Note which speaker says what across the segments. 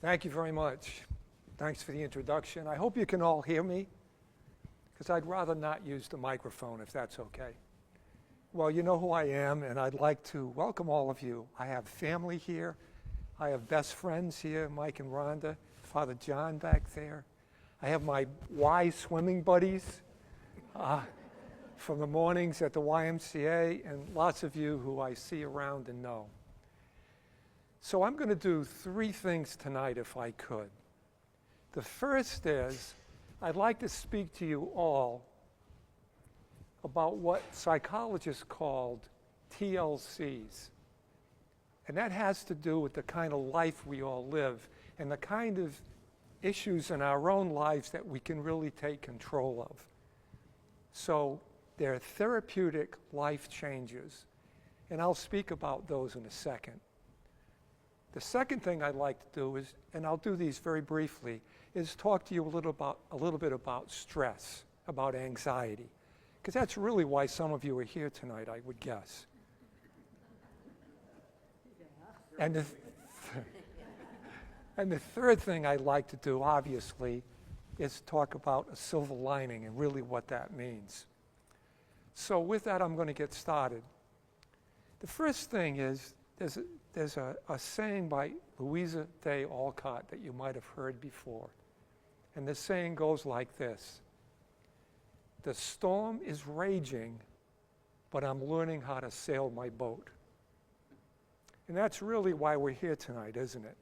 Speaker 1: Thank you very much. Thanks for the introduction. I hope you can all hear me, because I'd rather not use the microphone if that's okay. Well, you know who I am, and I'd like to welcome all of you. I have family here. I have best friends here, Mike and Rhonda, Father John back there. I have my Y swimming buddies from the mornings at the YMCA, and lots of you who I see around and know. So I'm going to do three things tonight if I could. The first is I'd like to speak to you all about what psychologists called TLCs. And that has to do with the kind of life we all live and the kind of issues in our own lives that we can really take control of. So they're therapeutic life changes, and I'll speak about those in a second. The second thing I'd like to do is, and I'll do these very briefly, is talk to you a little bit about stress, about anxiety, because that's really why some of you are here tonight, I would guess. And the third thing I'd like to do, obviously, is talk about a silver lining and really what that means. So with that, I'm going to get started. The first thing is, there's a saying by Louisa Day Alcott that you might have heard before. And the saying goes like this: the storm is raging, but I'm learning how to sail my boat. And that's really why we're here tonight, isn't it?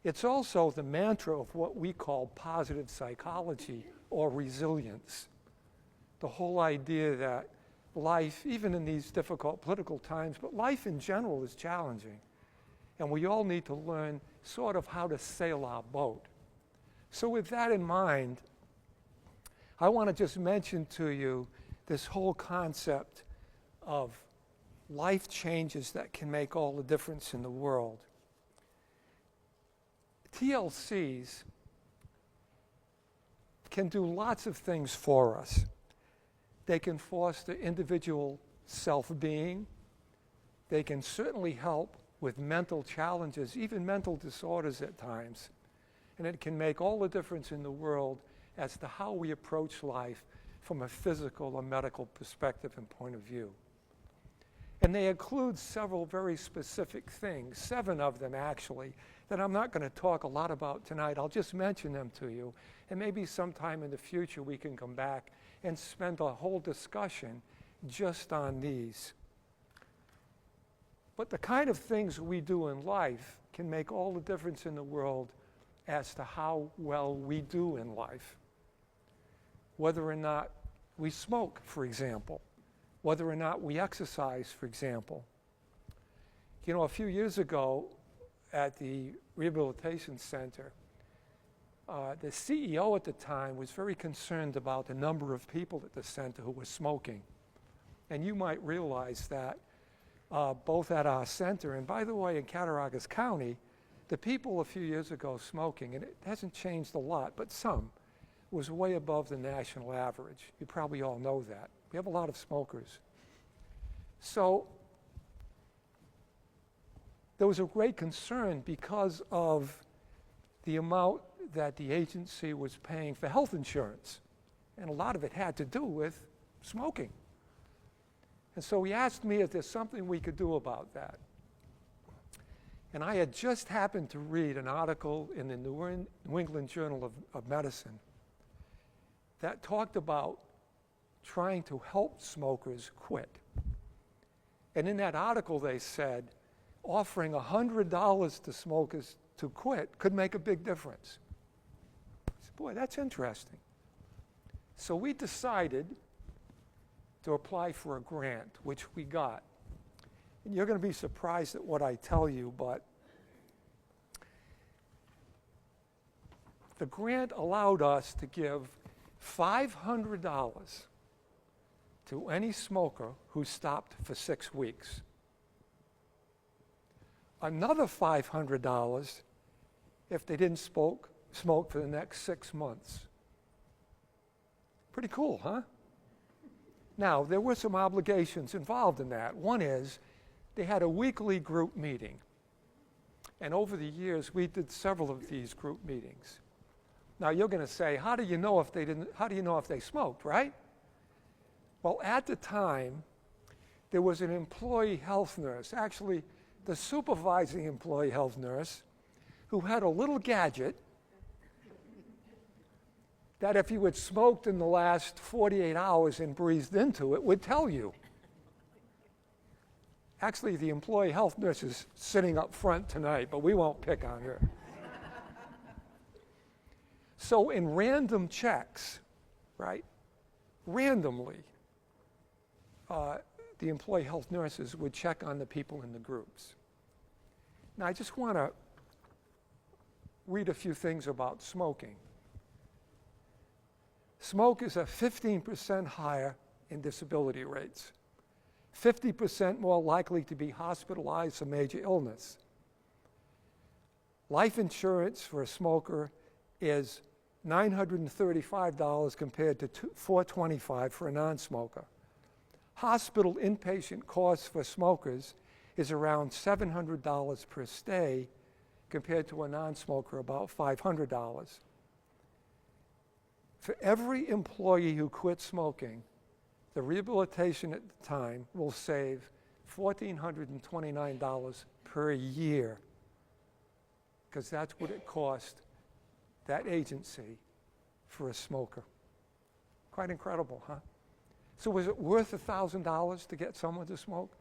Speaker 1: It's also the mantra of what we call positive psychology or resilience. The whole idea that life, even in these difficult political times, but life in general is challenging. And we all need to learn sort of how to sail our boat. So with that in mind, I want to just mention to you this whole concept of life changes that can make all the difference in the world. TLCs can do lots of things for us. They can foster individual self-being. They can certainly help with mental challenges, even mental disorders at times. And it can make all the difference in the world as to how we approach life from a physical or medical perspective and point of view. And they include several very specific things, 7 of them actually, that I'm not going to talk a lot about tonight. I'll just mention them to you. And maybe sometime in the future we can come back and spend a whole discussion just on these. But the kind of things we do in life can make all the difference in the world as to how well we do in life. Whether or not we smoke, for example. Whether or not we exercise, for example. You know, a few years ago at the Rehabilitation Center, the CEO at the time was very concerned about the number of people at the center who were smoking. And you might realize that both at our center, and by the way, in Cattaraugus County, the people a few years ago smoking, and it hasn't changed a lot, but some, was way above the national average. You probably all know that. We have a lot of smokers. So there was a great concern because of the amount that the agency was paying for health insurance. And a lot of it had to do with smoking. And so he asked me if there's something we could do about that. And I had just happened to read an article in the New England Journal of Medicine that talked about trying to help smokers quit. And in that article they said offering $100 to smokers to quit could make a big difference. I said, boy, that's interesting. So we decided to apply for a grant, which we got. And you're going to be surprised at what I tell you, but the grant allowed us to give $500 to any smoker who stopped for 6 weeks. Another $500 if they didn't smoke for the next 6 months. Pretty cool, huh? Now, there were some obligations involved in that. One is they had a weekly group meeting. And over the years, we did several of these group meetings. Now you're going to say, how do you know if they smoked, right? Well, at the time, there was an employee health nurse, actually the supervising employee health nurse, who had a little gadget that if you had smoked in the last 48 hours and breathed into it, would tell you. Actually, the employee health nurse is sitting up front tonight, but we won't pick on her. So in random checks, right, randomly, the employee health nurses would check on the people in the groups. Now, I just want to read a few things about smoking. Smoke is 15% higher in disability rates, 50% more likely to be hospitalized for major illness. Life insurance for a smoker is $935 compared to $425 for a non-smoker. Hospital inpatient costs for smokers is around $700 per stay compared to a non-smoker about $500. For every employee who quits smoking, the rehabilitation at the time will save $1,429 per year, because that's what it cost that agency for a smoker. Quite incredible, huh? So was it worth $1,000 to get someone to smoke?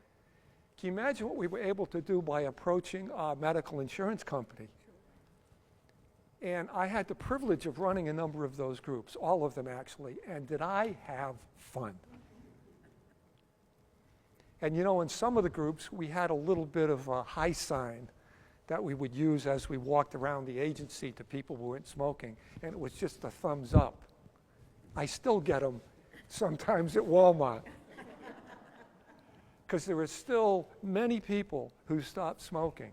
Speaker 1: Can you imagine what we were able to do by approaching our medical insurance company? And I had the privilege of running a number of those groups, all of them actually, and did I have fun? And you know, in some of the groups, we had a little bit of a high sign that we would use as we walked around the agency to people who weren't smoking, and it was just a thumbs up. I still get them sometimes at Walmart, because there are still many people who stopped smoking.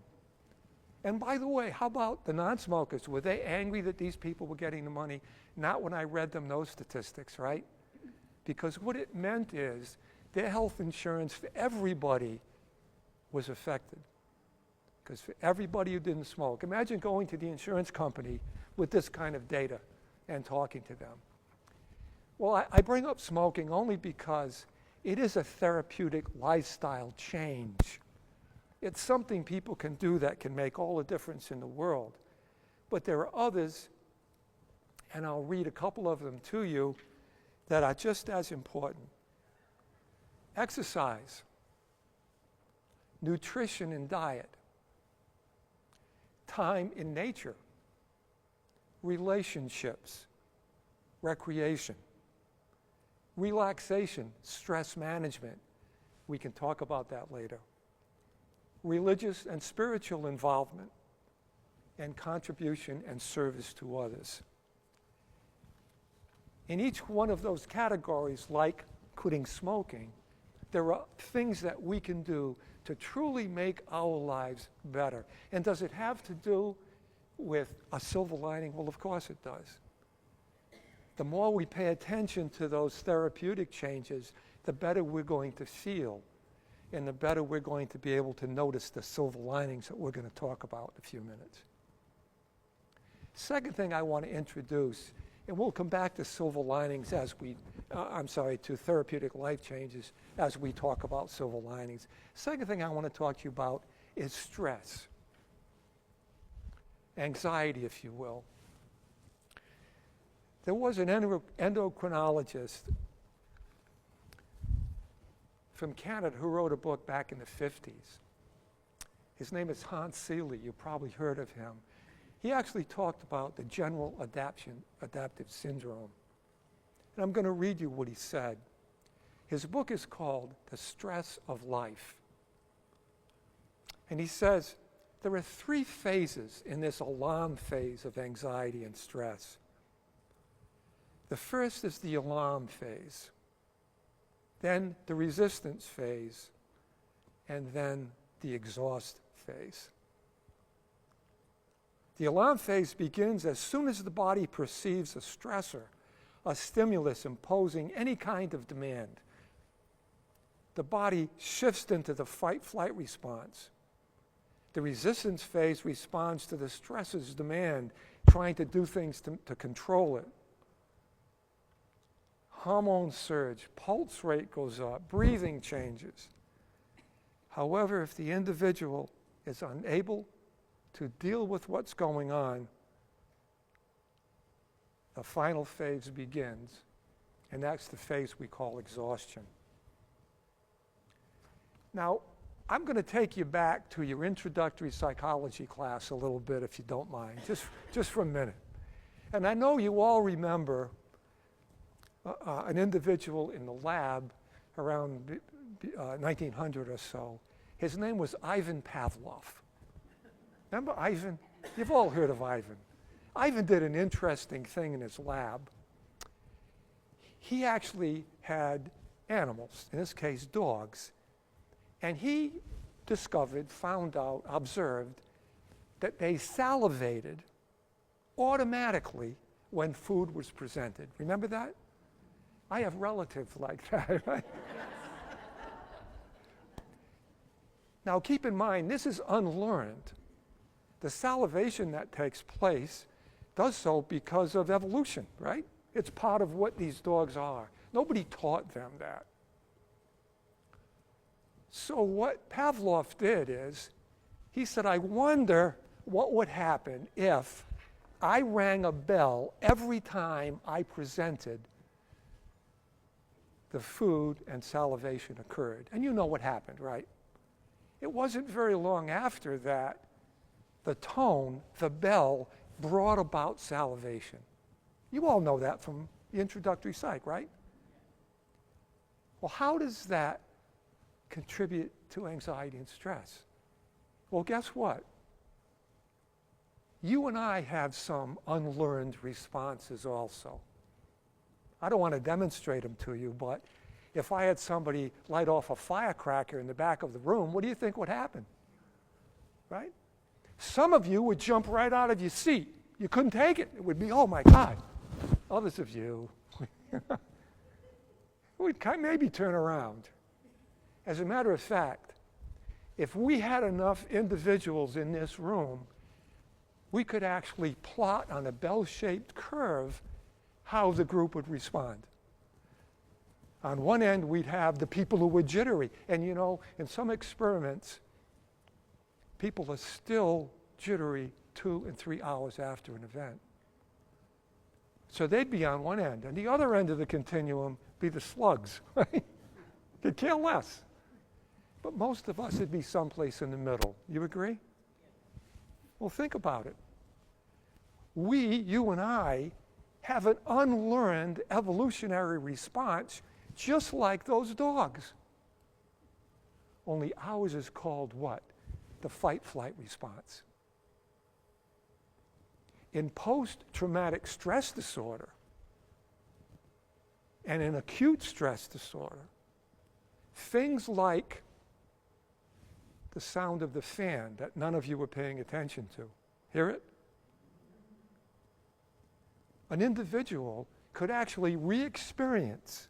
Speaker 1: And by the way, how about the non-smokers? Were they angry that these people were getting the money? Not when I read them those statistics, right? Because what it meant is their health insurance for everybody was affected. Because for everybody who didn't smoke, imagine going to the insurance company with this kind of data and talking to them. Well, I bring up smoking only because it is a therapeutic lifestyle change. It's something people can do that can make all the difference in the world. But there are others, and I'll read a couple of them to you, that are just as important. Exercise, nutrition and diet, time in nature, relationships, recreation, relaxation, stress management. We can talk about that later. Religious and spiritual involvement, and contribution and service to others. In each one of those categories, like quitting smoking, there are things that we can do to truly make our lives better. And does it have to do with a silver lining? Well, of course it does. The more we pay attention to those therapeutic changes, the better we're going to feel, and the better we're going to be able to notice the silver linings that we're going to talk about in a few minutes. Second thing I want to introduce, and we'll come back to silver linings as we, to therapeutic life changes as we talk about silver linings. Second thing I want to talk to you about is stress. Anxiety, if you will. There was an endocrinologist from Canada who wrote a book back in the 50s. His name is Hans Seeley. You probably heard of him. He actually talked about the general adaptive syndrome. And I'm going to read you what he said. His book is called The Stress of Life. And he says, there are 3 phases in this alarm phase of anxiety and stress. The first is the alarm phase, then the resistance phase, and then the exhaust phase. The alarm phase begins as soon as the body perceives a stressor, a stimulus imposing any kind of demand. The body shifts into the fight-flight response. The resistance phase responds to the stresses demand, trying to do things to control it. Hormones surge, pulse rate goes up, breathing changes. However, if the individual is unable to deal with what's going on, the final phase begins, and that's the phase we call exhaustion. Now, I'm going to take you back to your introductory psychology class a little bit, if you don't mind, just for a minute. And I know you all remember an individual in the lab around 1900 or so. His name was Ivan Pavlov. Remember Ivan? You've all heard of Ivan. Ivan did an interesting thing in his lab. He actually had animals, in this case dogs, and he discovered, found out, observed that they salivated automatically when food was presented. Remember that? I have relatives like that, right? Now keep in mind, this is unlearned. The salivation that takes place does so because of evolution, right? It's part of what these dogs are. Nobody taught them that. So what Pavlov did is, he said, I wonder what would happen if I rang a bell every time I presented the food and salivation occurred. And you know what happened, right? It wasn't very long after that the tone, the bell, brought about salivation. You all know that from the introductory psych, right? Well, how does that contribute to anxiety and stress? Well, guess what? You and I have some unlearned responses also. I don't want to demonstrate them to you, but if I had somebody light off a firecracker in the back of the room, what do you think would happen? Right? Some of you would jump right out of your seat. You couldn't take it. It would be, oh my God. Others of you would maybe turn around. As a matter of fact, if we had enough individuals in this room, we could actually plot on a bell-shaped curve how the group would respond. On one end, we'd have the people who were jittery. And you know, in some experiments, people are still jittery 2 and 3 hours after an event. So they'd be on one end. And the other end of the continuum be the slugs, right? Could care less. But most of us would be someplace in the middle. You agree? Well, think about it. We, you and I, have an unlearned evolutionary response just like those dogs. Only ours is called what? The fight-flight response. In post-traumatic stress disorder and in acute stress disorder, things like the sound of the fan that none of you were paying attention to. Hear it? An individual could actually re-experience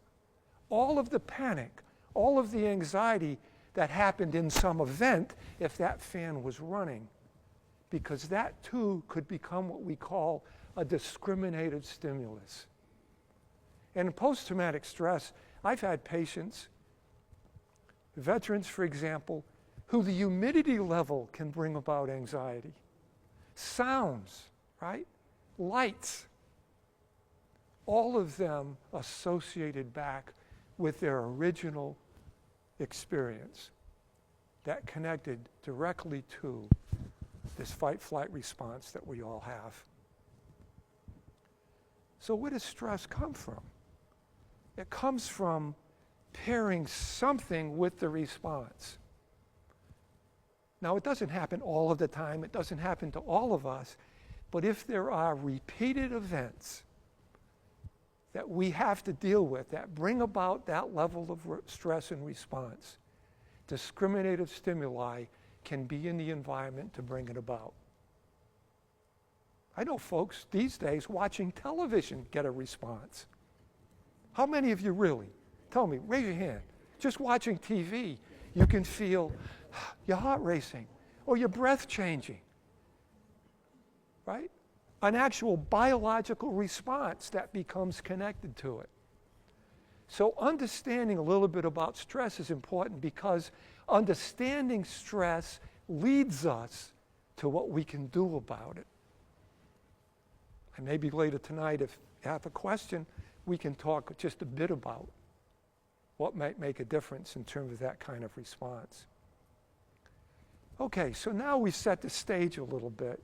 Speaker 1: all of the panic, all of the anxiety that happened in some event if that fan was running, because that too could become what we call a discriminated stimulus. And in post-traumatic stress, I've had patients, veterans for example, who the humidity level can bring about anxiety. Sounds, right? Lights. All of them associated back with their original experience that connected directly to this fight-flight response that we all have. So where does stress come from? It comes from pairing something with the response. Now, it doesn't happen all of the time. It doesn't happen to all of us. But if there are repeated events that we have to deal with that bring about that level of stress and response, discriminative stimuli can be in the environment to bring it about. I know folks these days watching television get a response. How many of you really? Tell me, raise your hand. Just watching TV, you can feel your heart racing. or your breath changing, right? An actual biological response that becomes connected to it. So understanding a little bit about stress is important because understanding stress leads us to what we can do about it. And maybe later tonight, if you have a question, we can talk just a bit about what might make a difference in terms of that kind of response. Okay, so now we set the stage a little bit.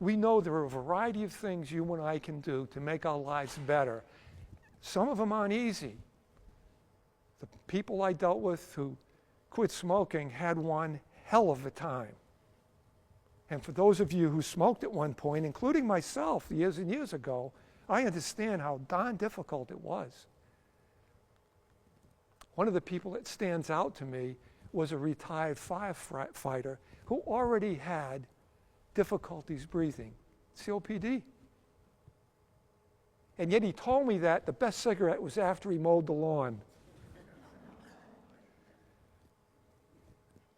Speaker 1: We know there are a variety of things you and I can do to make our lives better. Some of them aren't easy. The people I dealt with who quit smoking had one hell of a time. And for those of you who smoked at one point, including myself years and years ago, I understand how darn difficult it was. One of the people that stands out to me was a retired firefighter who already had difficulties breathing, COPD. And yet he told me that the best cigarette was after he mowed the lawn.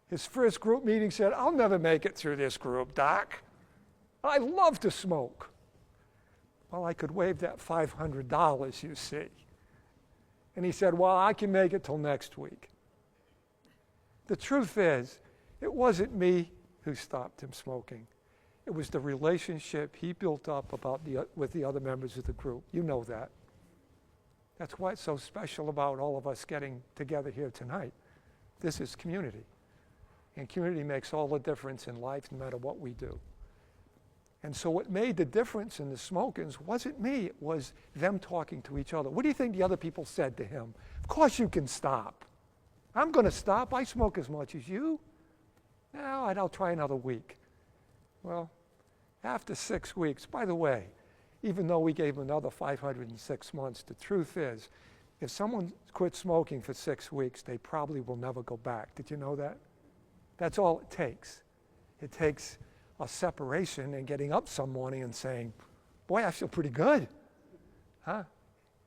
Speaker 1: His first group meeting said, "I'll never make it through this group, Doc. I love to smoke." Well, I could waive that $500, you see. And he said, "Well, I can make it till next week." The truth is, it wasn't me who stopped him smoking. It was the relationship he built up with the other members of the group. You know that. That's why it's so special about all of us getting together here tonight. This is community. And community makes all the difference in life no matter what we do. And so what made the difference in the smokers wasn't me, it was them talking to each other. What do you think the other people said to him? "Of course you can stop. I'm going to stop. I smoke as much as you. No, I'll try another week." Well, after 6 weeks, by the way, even though we gave them another 506 months, the truth is, if someone quits smoking for 6 weeks, they probably will never go back. Did you know that? That's all it takes. It takes a separation and getting up some morning and saying, "Boy, I feel pretty good." Huh?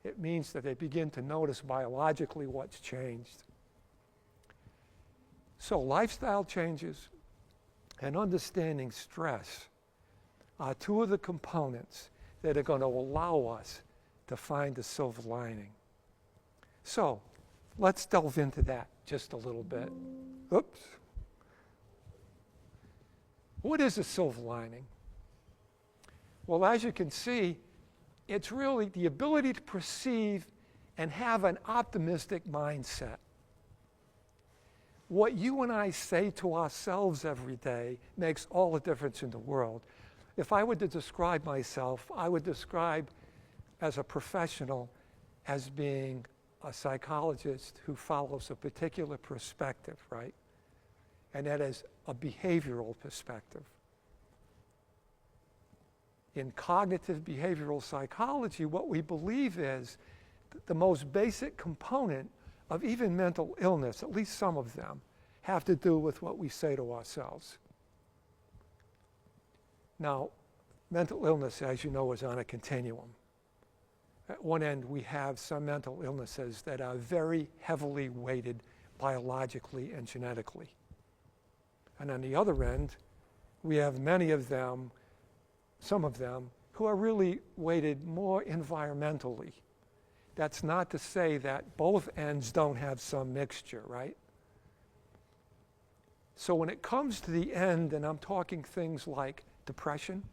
Speaker 1: It means that they begin to notice biologically what's changed. So lifestyle changes and understanding stress are two of the components that are going to allow us to find the silver lining. So let's delve into that just a little bit. Oops. What is a silver lining? Well, as you can see, it's really the ability to perceive and have an optimistic mindset. What you and I say to ourselves every day makes all the difference in the world. If I were to describe myself, I would describe as a professional as being a psychologist who follows a particular perspective, right? And that is a behavioral perspective. In cognitive behavioral psychology, what we believe is the most basic component of even mental illness, at least some of them, have to do with what we say to ourselves. Now, mental illness, as you know, is on a continuum. At one end, we have some mental illnesses that are very heavily weighted biologically and genetically. And on the other end, we have many of them, some of them, who are really weighted more environmentally. That's not to say that both ends don't have some mixture, right? So when it comes to the end, and I'm talking things like depression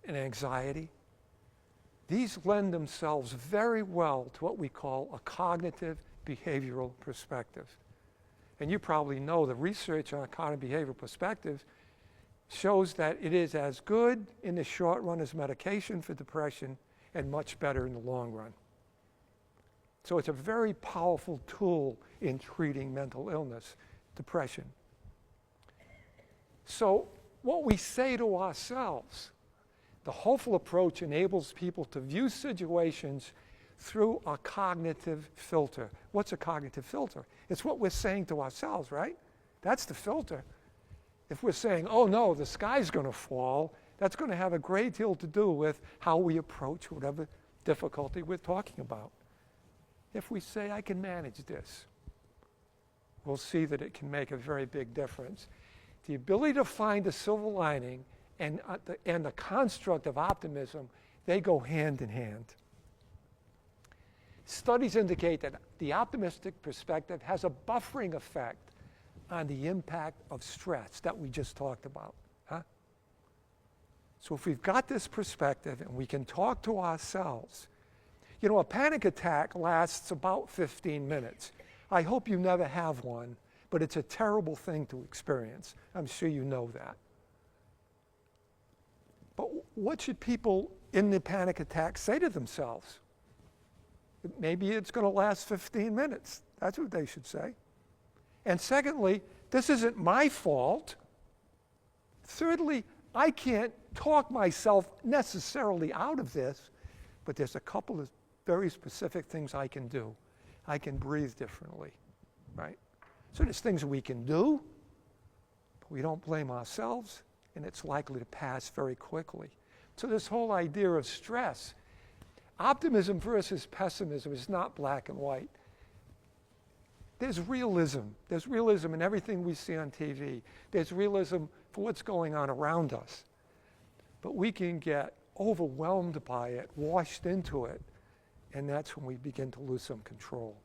Speaker 1: and anxiety, these lend themselves very well to what we call a cognitive behavioral perspective. And you probably know the research on a cognitive behavioral perspective shows that it is as good in the short run as medication for depression and much better in the long run. So it's a very powerful tool in treating mental illness, depression. So what we say to ourselves, the hopeful approach enables people to view situations through a cognitive filter. What's a cognitive filter? It's what we're saying to ourselves, right? That's the filter. If we're saying, "Oh no, the sky's going to fall," that's going to have a great deal to do with how we approach whatever difficulty we're talking about. If we say, "I can manage this," we'll see that it can make a very big difference. the ability to find a silver lining and the construct of optimism, they go hand in hand. Studies indicate that the optimistic perspective has a buffering effect on the impact of stress that we just talked about. So if we've got this perspective and we can talk to ourselves, you know, a panic attack lasts about 15 minutes. I hope you never have one, but it's a terrible thing to experience. I'm sure you know that. But what should people in the panic attack say to themselves? Maybe it's going to last 15 minutes. That's what they should say. And secondly, this isn't my fault. Thirdly, I can't talk myself necessarily out of this, but there's a couple of very specific things I can do. I can breathe differently, right? So there's things we can do, but we don't blame ourselves, and it's likely to pass very quickly. So this whole idea of stress, optimism versus pessimism is not black and white. There's realism. There's realism in everything we see on TV. There's realism for what's going on around us. But we can get overwhelmed by it, washed into it, and that's when we begin to lose some control.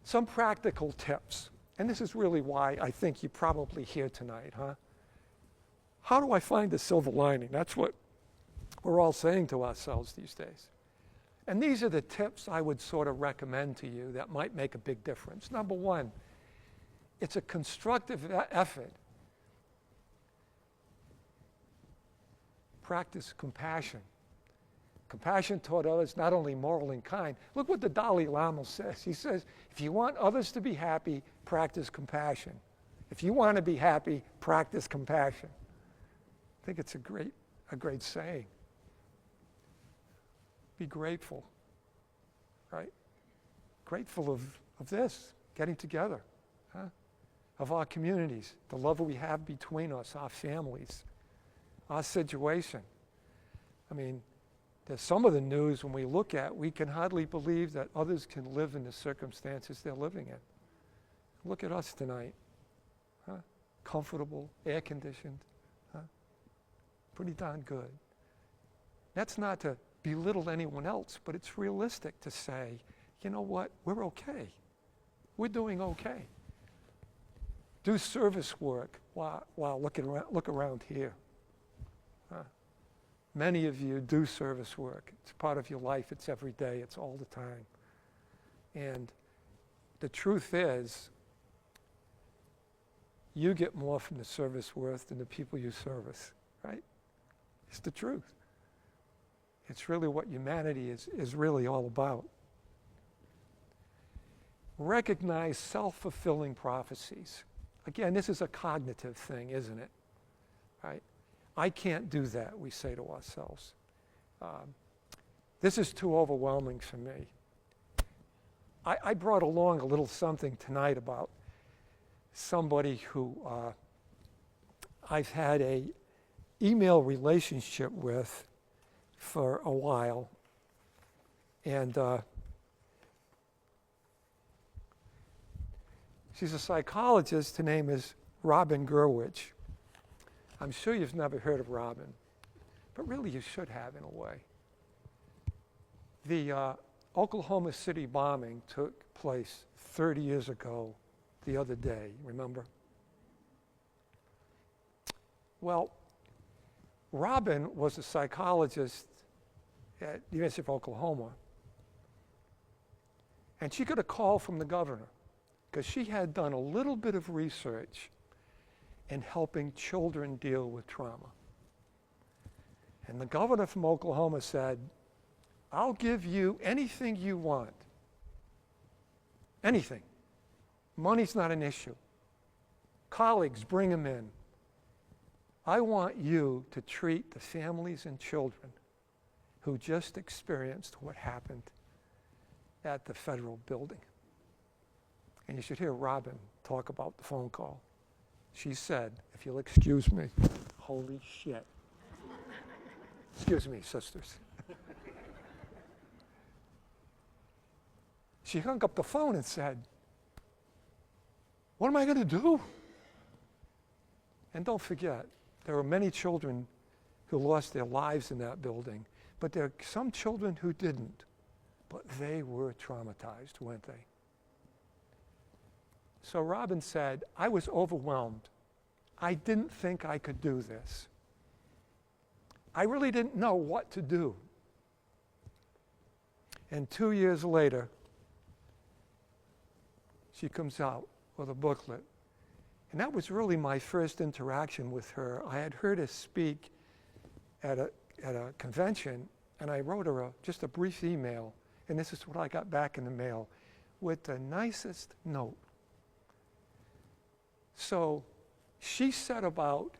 Speaker 1: Some practical tips, and this is really why I think you're probably here tonight, huh? How do I find the silver lining? That's what we're all saying to ourselves these days. And these are the tips I would sort of recommend to you that might make a big difference. Number one, it's a constructive effort. Practice compassion. Compassion toward others, not only moral and kind. Look what the Dalai Lama says. He says, if you want others to be happy, practice compassion. If you want to be happy, practice compassion. I think it's a great saying. Be grateful, right? Grateful of this, getting together, huh? Of our communities, the love we have between us, our families, our situation. I mean, there's some of the news when we look at, we can hardly believe that others can live in the circumstances they're living in. Look at us tonight, huh? Comfortable, air-conditioned, huh? Pretty darn good. That's not to belittle anyone else, but it's realistic to say, you know what, we're okay. We're doing okay. Do service work while look around here. Many of you do service work. It's part of your life. It's every day. It's all the time. And the truth is, you get more from the service work than the people you service, right? It's the truth. It's really what humanity is really all about. Recognize self-fulfilling prophecies. Again, this is a cognitive thing, isn't it? Right? I can't do that, we say to ourselves. This is too overwhelming for me. I brought along a little something tonight about somebody who I've had a email relationship with for a while. And she's a psychologist. Her name is Robin Gurwitch. I'm sure you've never heard of Robin, but really you should have in a way. The Oklahoma City bombing took place 30 years ago the other day, remember? Well, Robin was a psychologist at the University of Oklahoma, and she got a call from the governor because she had done a little bit of research in helping children deal with trauma. And the governor from Oklahoma said, I'll give you anything you want. Anything. Money's not an issue. Colleagues, bring them in. I want you to treat the families and children who just experienced what happened at the federal building. And you should hear Robin talk about the phone call. She said, if you'll excuse me, holy shit. Excuse me, sisters. She hung up the phone and said, What am I going to do? And don't forget, there were many children who lost their lives in that building, but there are some children who didn't. But they were traumatized, weren't they? So Robin said, I was overwhelmed. I didn't think I could do this. I really didn't know what to do. And 2 years later, she comes out with a booklet. And that was really my first interaction with her. I had heard her speak at a convention, and I wrote her just a brief email, and this is what I got back in the mail, with the nicest note. So she set about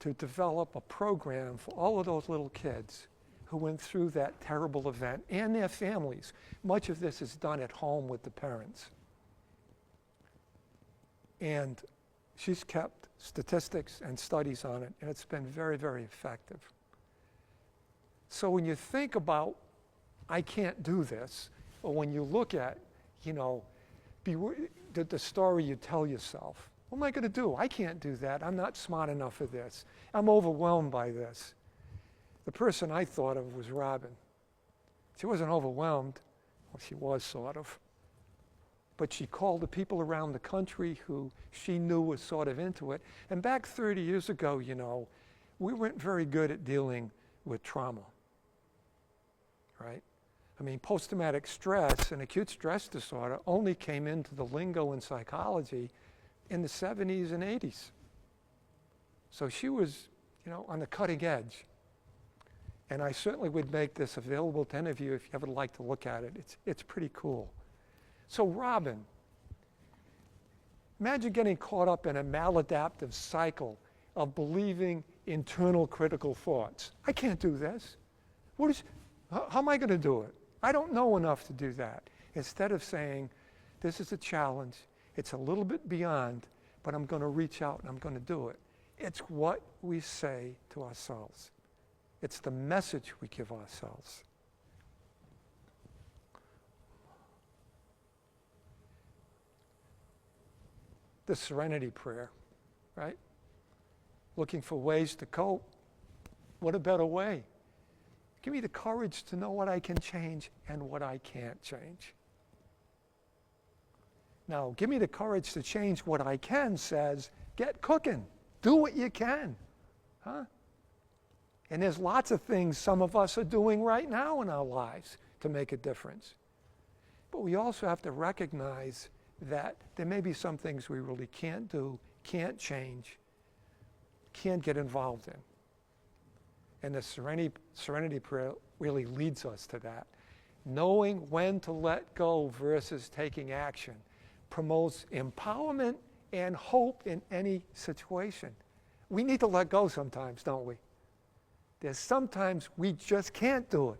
Speaker 1: to develop a program for all of those little kids who went through that terrible event and their families. Much of this is done at home with the parents. And she's kept statistics and studies on it, and it's been very, very effective. So when you think about, I can't do this, or when you look at, the story you tell yourself, what am I going to do? I can't do that. I'm not smart enough for this. I'm overwhelmed by this. The person I thought of was Robin. She wasn't overwhelmed. Well, she was sort of. But she called the people around the country who she knew was sort of into it. And back 30 years ago, we weren't very good at dealing with trauma, right? I mean, post-traumatic stress and acute stress disorder only came into the lingo in psychology in the 70s and 80s. So she was, on the cutting edge. And I certainly would make this available to any of you if you ever like to look at it. It's pretty cool. So Robin, imagine getting caught up in a maladaptive cycle of believing internal critical thoughts. I can't do this. How am I going to do it? I don't know enough to do that. Instead of saying, this is a challenge, it's a little bit beyond, but I'm going to reach out and I'm going to do it. It's what we say to ourselves. It's the message we give ourselves. The serenity prayer, right? Looking for ways to cope. What a better way? Give me the courage to know what I can change and what I can't change. Now, give me the courage to change what I can says, get cooking. Do what you can. Huh? And there's lots of things some of us are doing right now in our lives to make a difference. But we also have to recognize that there may be some things we really can't do, can't change, can't get involved in. And the serenity prayer really leads us to that. Knowing when to let go versus taking action promotes empowerment and hope in any situation. We need to let go sometimes, don't we? There's sometimes we just can't do it.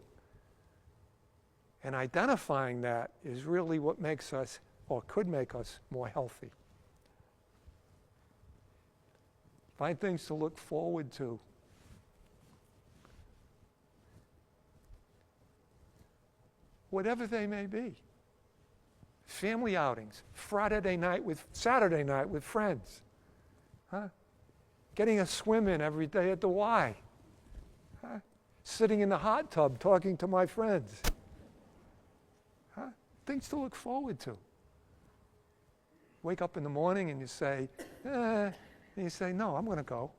Speaker 1: And identifying that is really what makes us, or could make us, more healthy. Find things to look forward to. Whatever they may be. Family outings, Saturday night with friends. Huh? Getting a swim in every day at the Y. Huh? Sitting in the hot tub talking to my friends. Huh? Things to look forward to. Wake up in the morning and you say, and you say, no, I'm going to go.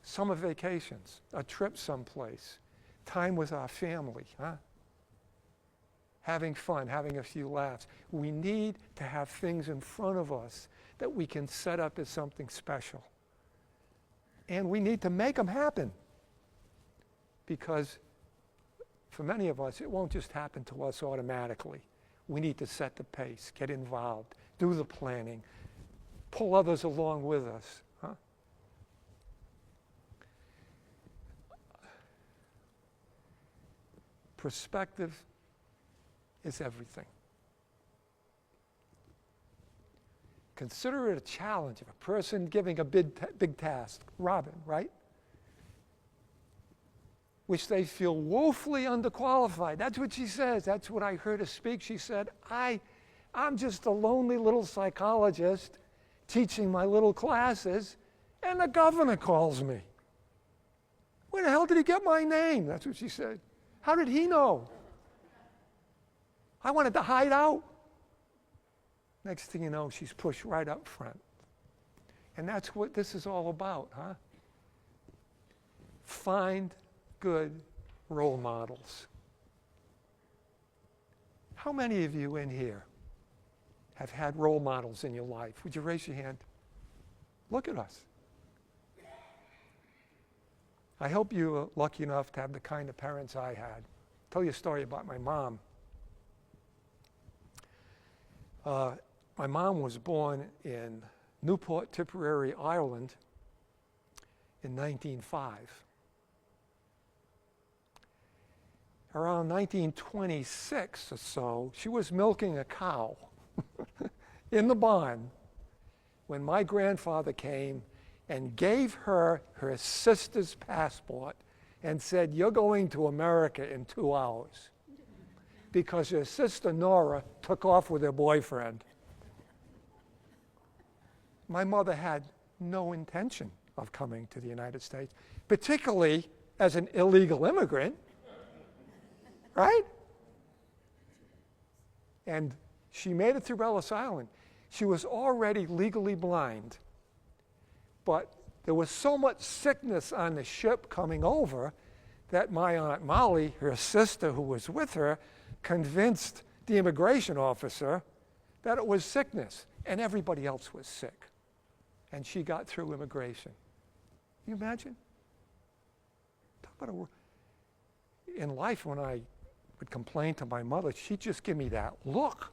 Speaker 1: Summer vacations, a trip someplace, time with our family, huh? Having fun, having a few laughs. We need to have things in front of us that we can set up as something special. And we need to make them happen. Because for many of us, it won't just happen to us automatically. We need to set the pace, get involved, do the planning, pull others along with us. Huh? Perspective is everything. Consider it a challenge of a person giving a big task, Robin, right? Which they feel woefully underqualified. That's what she says. That's what I heard her speak. She said, I I'm just a lonely little psychologist teaching my little classes, and the governor calls me. Where the hell did he get my name? That's what she said. How did he know? I wanted to hide out. Next thing you know, she's pushed right up front. And that's what this is all about, huh? Find good role models. How many of you in here have had role models in your life? Would you raise your hand? Look at us. I hope you were lucky enough to have the kind of parents I had. I'll tell you a story about my mom. My mom was born in Newport, Tipperary, Ireland in 1905. Around 1926 or so, she was milking a cow in the barn when my grandfather came and gave her her sister's passport and said, "You're going to America in 2 hours," because her sister Nora took off with her boyfriend. My mother had no intention of coming to the United States, particularly as an illegal immigrant, right? And she made it through Ellis Island. She was already legally blind, but there was so much sickness on the ship coming over that my Aunt Molly, her sister who was with her, convinced the immigration officer that it was sickness, and everybody else was sick. And she got through immigration. Can you imagine? Talk about in life, when I would complain to my mother, she'd just give me that look.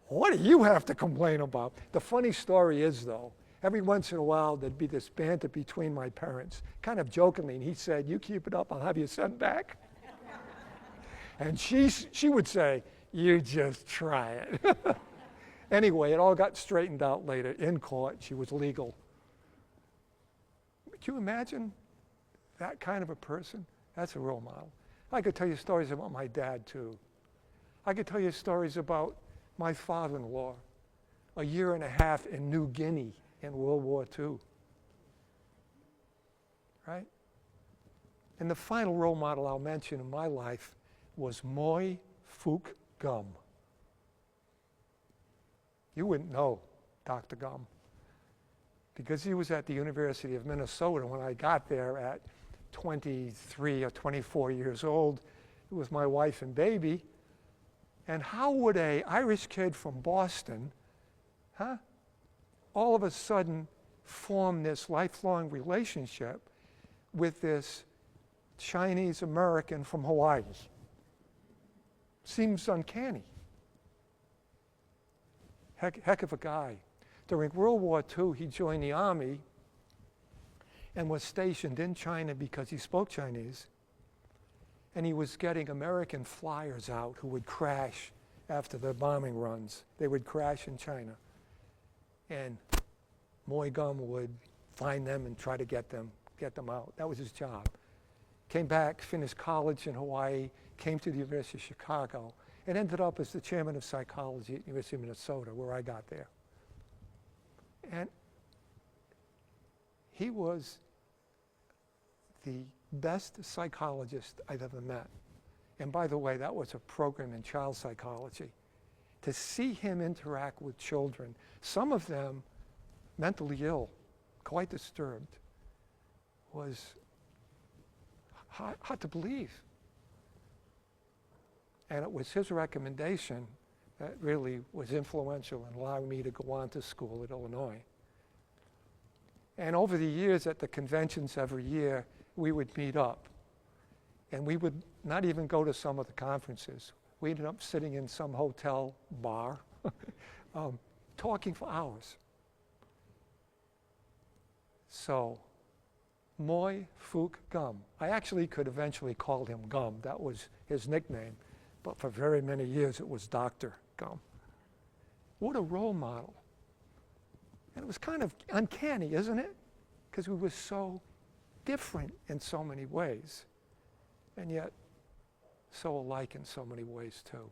Speaker 1: What do you have to complain about? The funny story is, though, every once in a while there'd be this banter between my parents, kind of jokingly, and he said, "You keep it up, I'll have you sent back." And she would say, "You just try it." Anyway, it all got straightened out later in court. She was legal. Can you imagine that kind of a person? That's a role model. I could tell you stories about my dad, too. I could tell you stories about my father-in-law, a year and a half in New Guinea in World War II. Right? And the final role model I'll mention in my life was Moy Fook Gum. You wouldn't know Dr. Gum, because he was at the University of Minnesota when I got there at 23 or 24 years old with my wife and baby. And how would an Irish kid from Boston, all of a sudden form this lifelong relationship with this Chinese American from Hawaii? Seems uncanny. Heck of a guy. During World War II, he joined the Army and was stationed in China because he spoke Chinese. And he was getting American flyers out who would crash after the bombing runs. They would crash in China. And Moy Gum would find them and try to get them out. That was his job. Came back, finished college in Hawaii, came to the University of Chicago, and ended up as the chairman of psychology at the University of Minnesota, where I got there. And he was the best psychologist I've ever met. And by the way, that was a program in child psychology. To see him interact with children, some of them mentally ill, quite disturbed, was hard to believe. And it was his recommendation that really was influential in allowing me to go on to school at Illinois. And over the years at the conventions every year, we would meet up. And we would not even go to some of the conferences. We ended up sitting in some hotel bar, talking for hours. So, Moy Fook Gum. I actually could eventually call him Gum. That was his nickname. But for very many years, it was Dr. Gum. What a role model. And it was kind of uncanny, isn't it? Because we were so different in so many ways, and yet so alike in so many ways, too.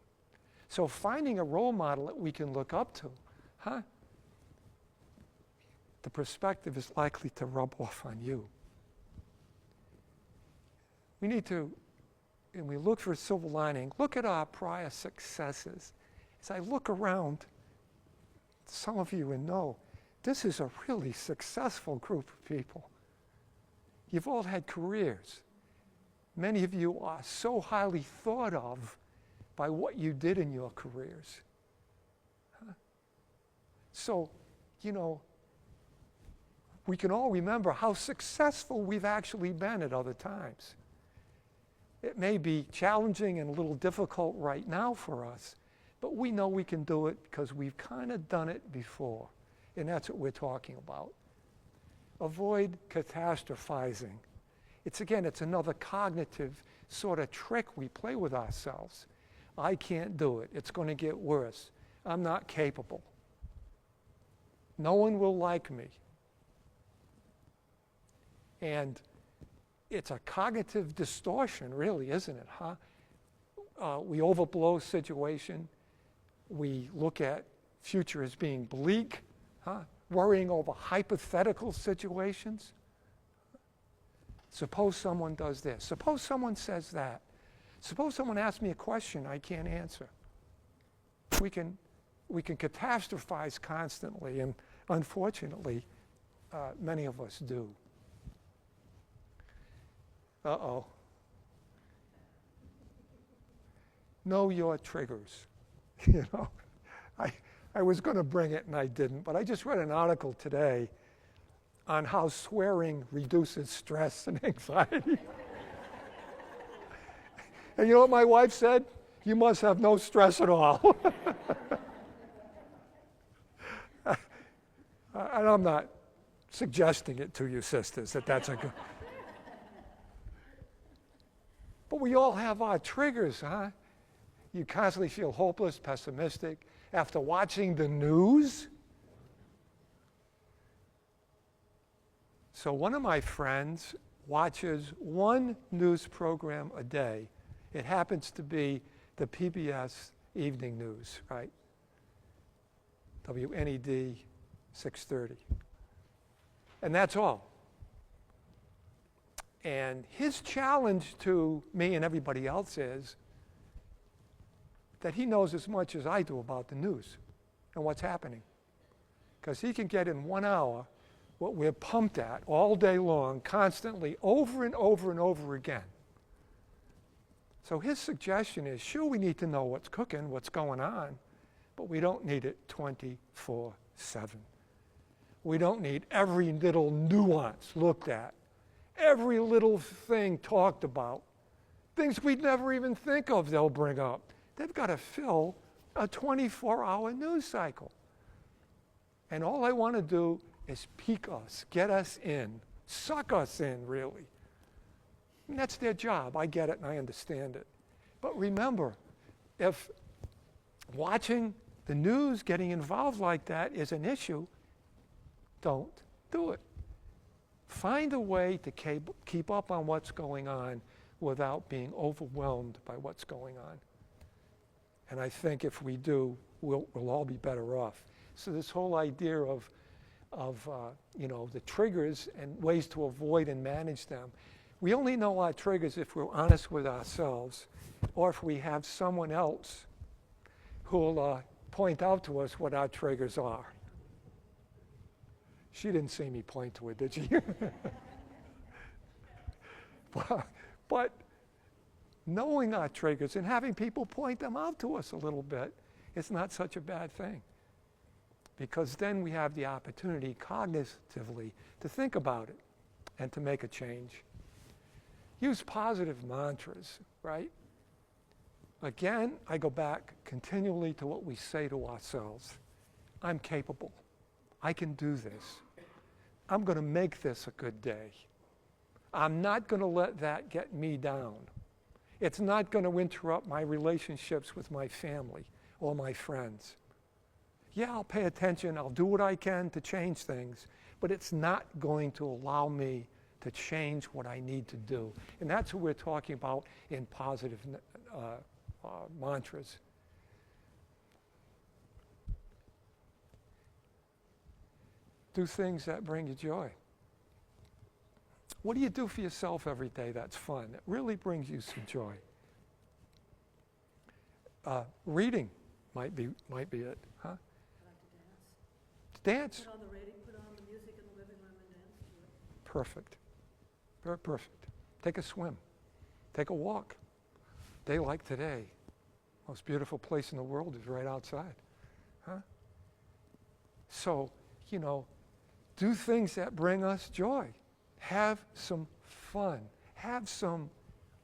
Speaker 1: So finding a role model that we can look up to, the perspective is likely to rub off on you. We need to, and we look for a silver lining, look at our prior successes. As I look around, some of you know, this is a really successful group of people. You've all had careers. Many of you are so highly thought of by what you did in your careers. So, we can all remember how successful we've actually been at other times. It may be challenging and a little difficult right now for us, but we know we can do it because we've kind of done it before, and that's what we're talking about. Avoid catastrophizing. It's another cognitive sort of trick we play with ourselves. I can't do it. It's going to get worse. I'm not capable. No one will like me. And it's a cognitive distortion, really, isn't it, we overblow situation. We look at future as being bleak, worrying over hypothetical situations. Suppose someone does this. Suppose someone says that. Suppose someone asks me a question I can't answer. We can catastrophize constantly, and unfortunately, many of us do. Uh-oh. Know your triggers. I was going to bring it and I didn't, but I just read an article today on how swearing reduces stress and anxiety. And you know what my wife said? You must have no stress at all. And I'm not suggesting it to you, sisters, that's a good... But we all have our triggers, You constantly feel hopeless, pessimistic. After watching the news. So one of my friends watches one news program a day. It happens to be the PBS evening news, right? WNED 6:30. And that's all. And his challenge to me and everybody else is that he knows as much as I do about the news and what's happening. Because he can get in 1 hour what we're pumped at all day long, constantly, over and over and over again. So his suggestion is, sure, we need to know what's cooking, what's going on, but we don't need it 24/7. We don't need every little nuance looked at, every little thing talked about. Things we'd never even think of, they'll bring up. They've got to fill a 24-hour news cycle. And all I want to do is pique us, get us in, suck us in, really. And that's their job. I get it and I understand it. But remember, if watching the news, getting involved like that is an issue, don't do it. Find a way to keep up on what's going on without being overwhelmed by what's going on. And I think if we do, we'll all be better off. So this whole idea of the triggers and ways to avoid and manage them, we only know our triggers if we're honest with ourselves, or if we have someone else who will point out to us what our triggers are. She didn't see me point to it, did she? But knowing our triggers and having people point them out to us a little bit is not such a bad thing. Because then we have the opportunity cognitively to think about it and to make a change. Use positive mantras, right? Again, I go back continually to what we say to ourselves. I'm capable. I can do this. I'm going to make this a good day. I'm not going to let that get me down. It's not going to interrupt my relationships with my family or my friends. Yeah, I'll pay attention. I'll do what I can to change things, but it's not going to allow me to change what I need to do. And that's what we're talking about in positive mantras. Do things that bring you joy. What do you do for yourself every day that's fun, that really brings you some joy? Reading might be it, huh?
Speaker 2: I like to dance.
Speaker 1: Dance.
Speaker 2: Put on the music in the living room and dance to it.
Speaker 1: Perfect. Very perfect. Take a swim. Take a walk. Day like today, most beautiful place in the world is right outside. Huh? So, do things that bring us joy. Have some fun. Have some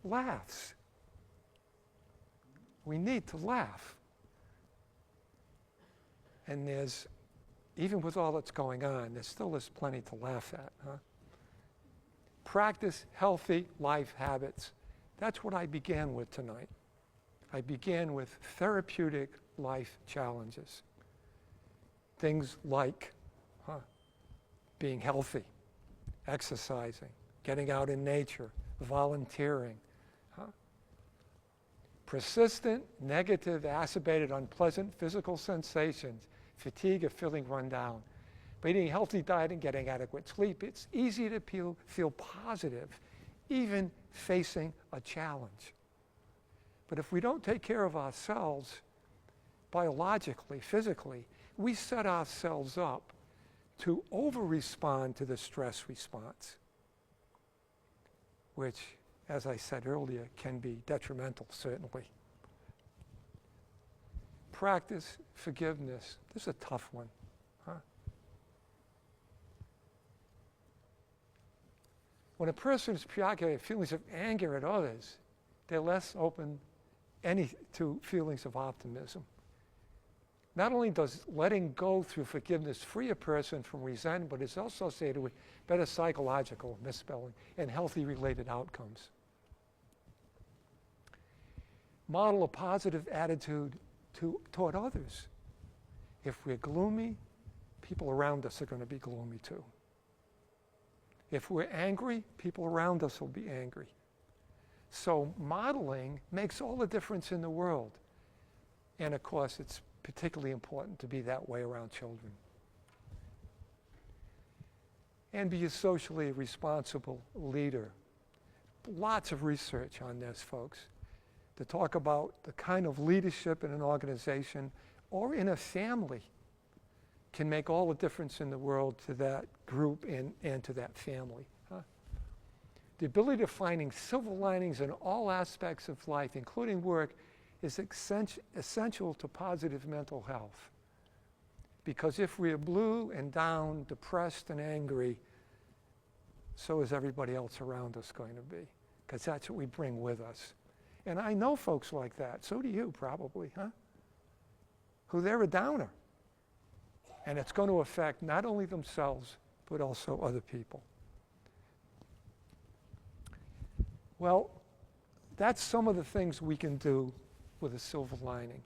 Speaker 1: laughs. We need to laugh. And even with all that's going on, there still is plenty to laugh at. Huh? Practice healthy life habits. That's what I began with tonight. I began with therapeutic life challenges. Things like being healthy, exercising, getting out in nature, volunteering. Persistent, negative, acerbated, unpleasant physical sensations, fatigue or feeling run down. By eating a healthy diet and getting adequate sleep, it's easy to feel positive, even facing a challenge. But if we don't take care of ourselves biologically, physically, we set ourselves up to over-respond to the stress response, which, as I said earlier, can be detrimental, certainly. Practice forgiveness. This is a tough one. When a person is preoccupied with feelings of anger at others, they're less open to feelings of optimism. Not only does letting go through forgiveness free a person from resentment, but it's also associated with better psychological misspelling and healthy related outcomes. Model a positive attitude toward others. If we're gloomy, people around us are going to be gloomy too. If we're angry, people around us will be angry. So modeling makes all the difference in the world. And of course, it's particularly important to be that way around children. And be a socially responsible leader. Lots of research on this, folks, to talk about the kind of leadership in an organization or in a family can make all the difference in the world to that group and to that family. The ability of finding silver linings in all aspects of life, including work, is essential to positive mental health. Because if we're blue and down, depressed and angry, so is everybody else around us going to be. Because that's what we bring with us. And I know folks like that. So do you probably, huh? Who they're a downer. And it's going to affect not only themselves, but also other people. Well, that's some of the things we can do with a silver lining.